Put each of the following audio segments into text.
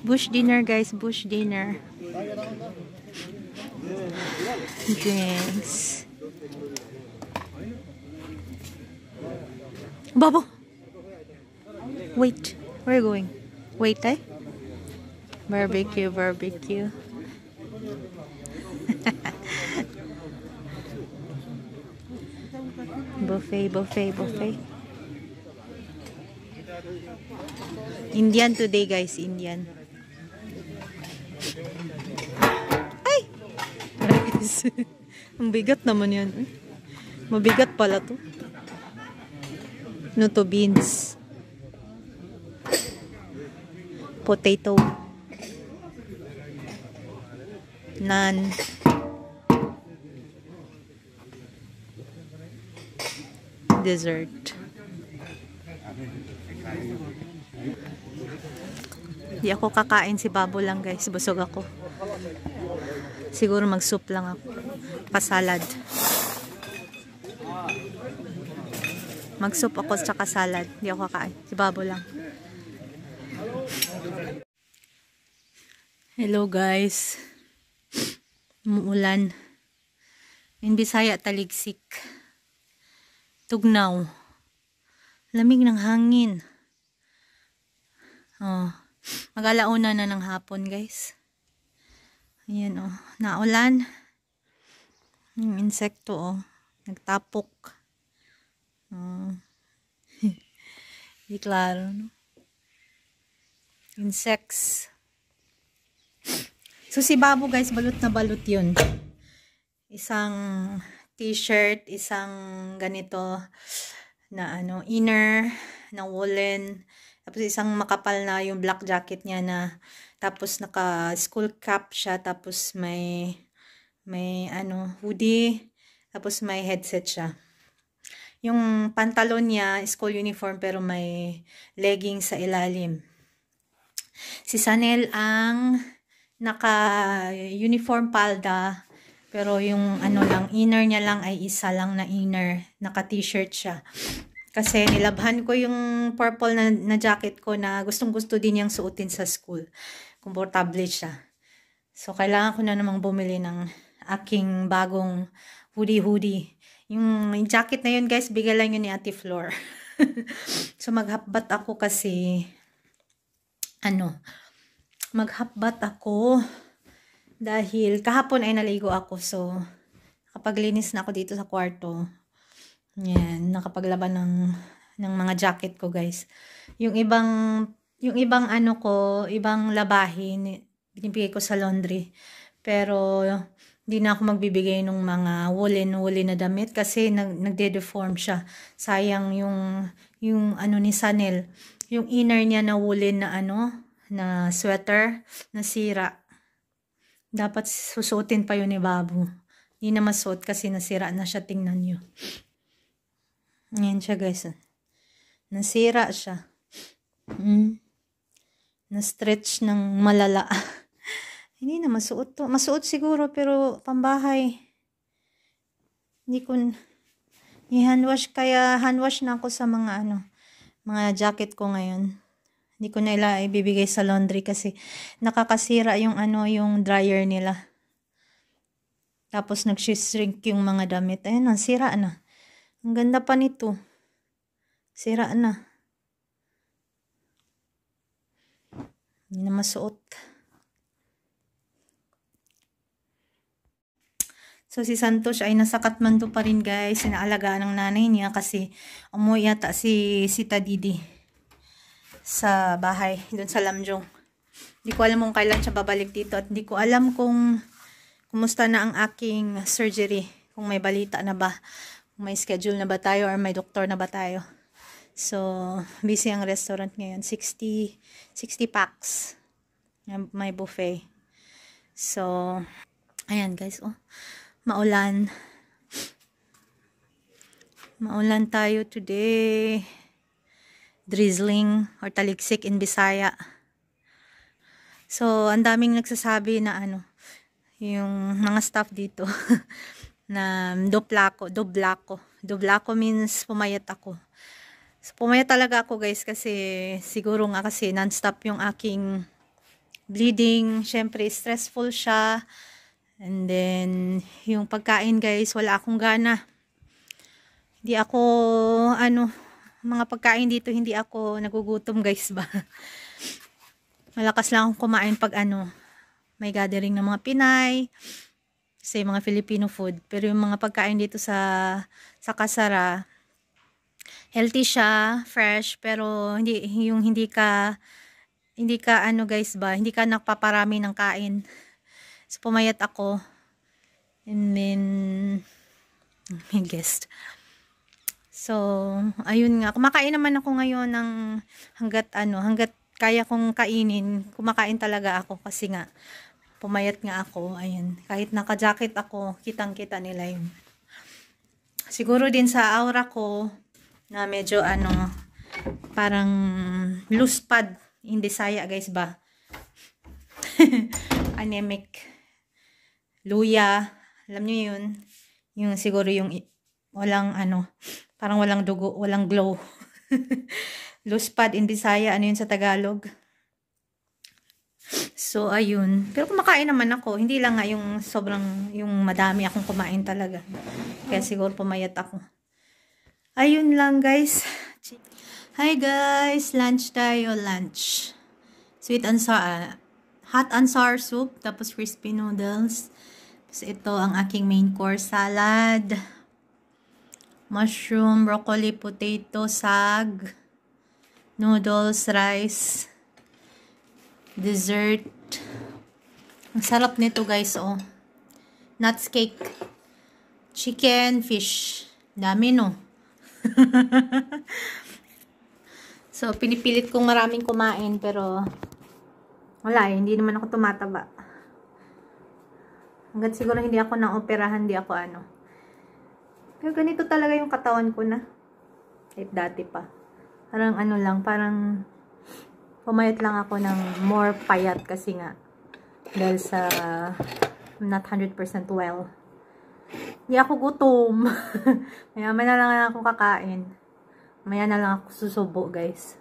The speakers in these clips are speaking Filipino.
Bush dinner guys, bush dinner. Drinks. Babo! Wait, where are you going? Wait, eh? Barbecue, barbecue. Buffet, buffet, buffet. Indian today guys, Indian. Ay! Ang bigat naman yan. Mabigat pala to. No to beans. Potato. Naan. Dessert. Di ako kakain, si Babo lang guys. Busog ako. Siguro mag-soup lang ako. Pa-salad. Mag-soup ako tsaka salad. Di ako kakain. Si Babo lang. Hello guys. Umuulan. In Bisaya, taligsik. Tugnaw. Lamig ng hangin. Oh. Mag-alauna na ng hapon guys. Ayan oh. Naulan. Yung insekto oh. Nagtapok. Oh. Di klaro no. Insects. So si Babo guys, balot na balot yun. Isang t-shirt, isang ganito na ano, inner na woolen, tapos isang makapal na yung black jacket niya na, tapos naka school cap siya, tapos may ano, hoodie, tapos may headset siya. Yung pantalon niya, school uniform, pero may legging sa ilalim. Si Sanel ang naka uniform palda, pero yung ano lang, inner niya lang ay isa lang na inner. Naka t-shirt siya. Kasi nilabhan ko yung purple na jacket ko na gustong gusto din niyang suotin sa school. Komportable siya. So kailangan ko na namang bumili ng aking bagong hoodie. Yung jacket na yun guys, bigay lang yun ni Ate Flor. So maghapbat ako kasi ano, maghapbat ako dahil kahapon ay naligo ako, so nakapaglinis na ako dito sa kwarto. Yan, nakapaglaban ng mga jacket ko guys. Yung ibang ano ko, ibang labahin, binibigay ko sa laundry. Pero hindi na ako magbibigay ng mga woolen na damit kasi nagde-deform siya. Sayang yung ano ni Sanel, yung inner niya na woolen na ano, na sweater, nasira. Dapat susuotin pa yun ni Babu. Hindi na masuot kasi nasira na siya, tingnan nyo. Ayan siya guys. Nasira siya. Na-stretch ng malala. Hindi na masuot to. Masuot siguro pero pambahay. Hindi ko i-handwash, kaya handwash na ako sa mga ano, mga jacket ko ngayon. Hindi ko na ibibigay sa laundry kasi nakakasira yung ano, yung dryer nila. Tapos nag-shrink yung mga damit. Ayun na, sira na. Ang ganda pa nito. Sira na. Hindi na masuot. So si Santos ay nasa Kathmandu pa rin guys. Inaalagaan ng nanay niya kasi umuwi yata si Tadidi sa bahay, doon sa Lamjong. Hindi ko alam kung kailan siya babalik dito at hindi ko alam kung kumusta na ang aking surgery, kung may balita na ba, kung may schedule na ba tayo or may doktor na ba tayo. So busy ang restaurant ngayon. 60 packs may buffet. So ayan guys, oh, maulan tayo today. Drizzling or taligsik in Bisaya. So, ang daming nagsasabi na ano, yung mga staff dito, na doblako. Doblako means pumayat ako. So, pumayat talaga ako guys kasi siguro nga kasi non-stop yung aking bleeding. Syempre, stressful siya. And then, yung pagkain guys, wala akong gana. Hindi ako, mga pagkain dito, hindi ako nagugutom guys ba. Malakas lang akong kumain pag may gathering ng mga Pinay. Kasi mga Filipino food. Pero yung mga pagkain dito sa Kasara, healthy siya, fresh, pero hindi ka guys ba, hindi ka nagpaparami ng kain. So pumayat ako. And then may guest. So ayun nga, kumakain naman ako ngayon ng hanggat kaya kong kainin, kumakain talaga ako kasi nga pumayat nga ako. Ayun, kahit naka-jacket ako, kitang-kita nila yun. Siguro din sa aura ko na medyo parang loose pad in Bisaya guys ba. Anemic. Luya. Alam niyo yun. Yung siguro yung walang parang walang dugo, walang glow. Loose pad in Bisaya. Ano yun sa Tagalog? So, ayun. Pero kumakain naman ako. Hindi lang nga yung sobrang, yung madami akong kumain talaga. Kaya siguro pumayat ako. Ayun lang guys. Hi guys. Lunch tayo. Lunch. Sweet and sour. Hot and sour soup. Tapos crispy noodles. Tapos ito ang aking main course. Salad. Mushroom, broccoli, potato, sag. Noodles, rice. Dessert. Ang sarap nito guys, oh. Nuts cake. Chicken, fish. Dami, no? So, pinipilit kong maraming kumain, pero wala eh, hindi naman ako tumataba. Hanggat siguro hindi ako na-operahan, hindi ako Pero ganito talaga yung katawan ko na. Kahit dati pa. Parang lang, parang pumayat lang ako ng more payat kasi nga dahil sa I'm not 100% well. Hindi ako gutom. Mayaman na lang ako kakain. Maya na lang ako susubo guys.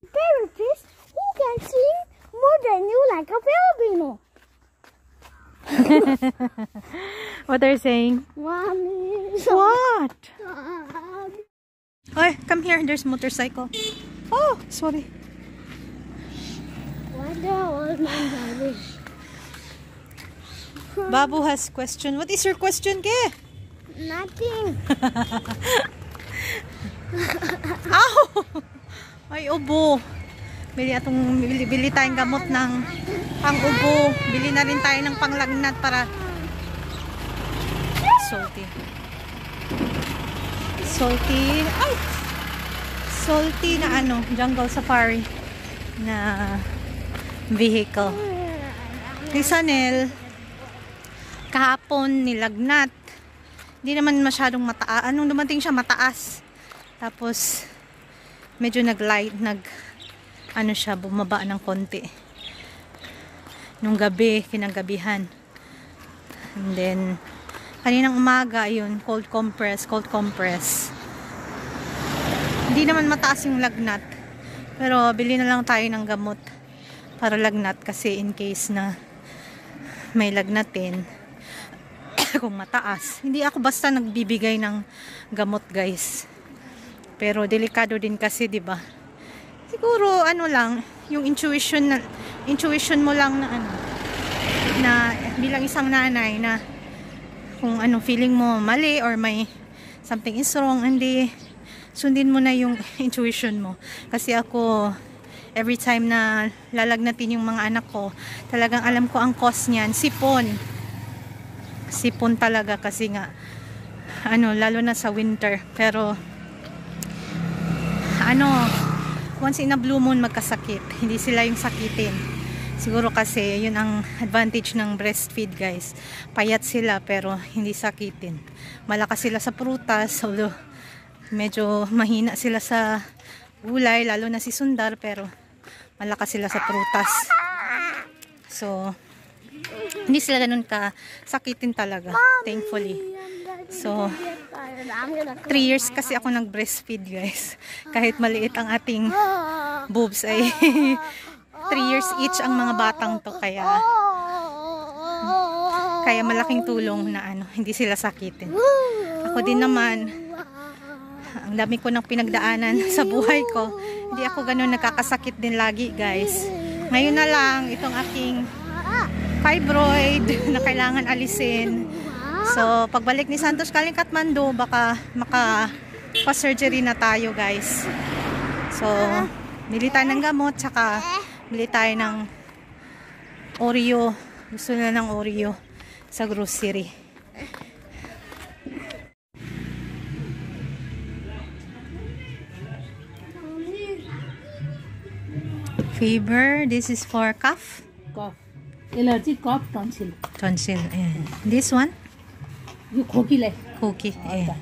Parents, who can sing more than you like a Filipino? What are you saying? Mommy. What? Oh, come here. There's motorcycle. Oh, sorry. What the old man Babu? Babu has question. What is your question, Ke? Nothing. Ow! Ay, ubo. Bili tayong gamot ng pang-ubo. Bili na rin tayo ng panglagnat para salty. Salty. Ay! Salty na jungle safari na vehicle. Kay Sanel, kahapon nilagnat. Hindi naman masyadong mataas. Anong dumating siya mataas. Tapos medyo siya, bumaba ng konti. Nung gabi, kinagabihan. And then, kaninang umaga, yun, cold compress. Hindi naman mataas yung lagnat. Pero bili na lang tayo ng gamot para lagnat kasi in case na may lagnatin kung mataas. Hindi ako basta nagbibigay ng gamot, guys. Pero delikado din kasi, 'di ba? Siguro ano lang, yung intuition mo lang na ano, na bilang isang nanay na kung anong feeling mo mali or may something is wrong, hindi sundin mo na yung intuition mo. Kasi ako, every time na lalagnatin yung mga anak ko, talagang alam ko ang cause niyan, sipon talaga kasi nga ano, lalo na sa winter. Pero ano, once in a blue moon magkasakit, hindi sila yung sakitin. Siguro kasi yun ang advantage ng breastfeed, guys. Payat sila pero hindi sakitin. Malakas sila sa prutas, although medyo mahina sila sa gulay, lalo na si Sundar, pero malakas sila sa prutas. So hindi sila ganun ka sakitin talaga, thankfully. So 3 years kasi ako nag-breastfeed, guys. Kahit maliit ang ating boobs ay 3 years each ang mga batang to, kaya malaking tulong na ano, hindi sila sakitin. Ako din naman, ang dami ko nang pinagdaanan sa buhay ko. Hindi ako ganun nakakasakit din lagi, guys. Ngayon na lang itong aking fibroid na kailangan alisin. So pagbalik ni Santos Kaling Kathmandu, baka maka-surgery na tayo, guys. So bili tayo ng gamot, tsaka bili tayo ng Oreo. Gusto na ng Oreo sa grocery. Fever, this is for cough. Cough. Allergy, cough, tonsil. Tonsil. Ayan. This one? You खोकी ले. Cookie. Ayan.